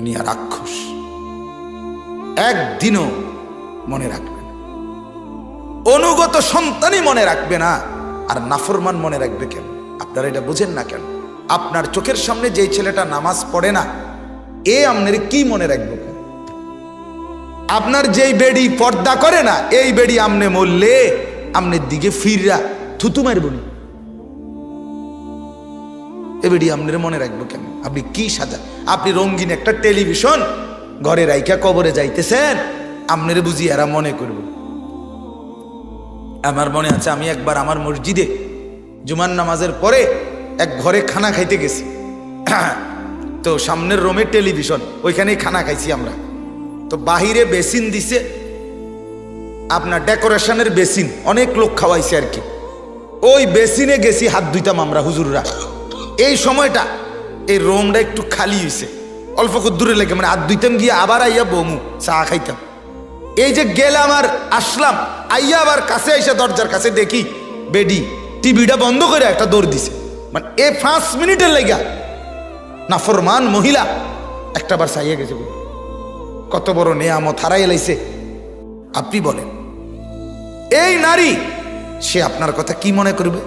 দুনিয়া রাক্ষস, একদিনও মনে রাখবে না। অনুগত সন্তানই মনে রাখবে না, আর নাফরমান মনে রাখবে কেন? আপনারা এটা বুঝেন না কেন? আপনার চোখের সামনে যেই ছেলেটা নামাজ পড়ে না, এ আপনার কি মনে রাখবে? আপনার যেই বেড়ি পর্দা করে না, এই বেড়ি আমনে মরলে আমনের দিকে ফিররা থুতু মারব না, এ বেড়ি আপনার মনে রাখবো কেন? আপনি কি সাজা? আপনি রঙিন একটা টেলিভিশন ঘরে রাইখা কবরে যাইতেছেন, আপনার বুঝি এরা মনে করব? আমার মনে আছে, আমি একবার আমার মসজিদে জুমার নামাজের পরে এক ঘরে খানা খাইতে গেছি। তো সামনের রুমে টেলিভিশন, ওইখানেই খানা খাইছি আমরা। তো বাহিরে বেসিন দিছে, আপনার ডেকোরেশনের বেসিন, অনেক লোক খাওয়াইছে আর কি। ওই বেসিনে গেছি হাত ধুইতাম আমরা হুজুররা। এই সময়টা এই রুমটা একটু খালি হয়েছে, অল্প দূরে লেগে, মানে হাত ধুইতাম গিয়ে আবার আইয়া বমু চা খাইতাম। এই যে গেলাম আর আসলাম, আইয়া আবার কাছে আইসা দরজার কাছে দেখি বেডি টিভিটা বন্ধ করে একটা দৌড় দিছে। মানে এ 5 মিনিটের লেগা নাফরমান মহিলা একটা বার চাইয়া গেছে। কত বড় নেয়ামত হারাই লাইছে। আপনি বলেন, এই নারী সে আপনার কথা কি মনে করবে?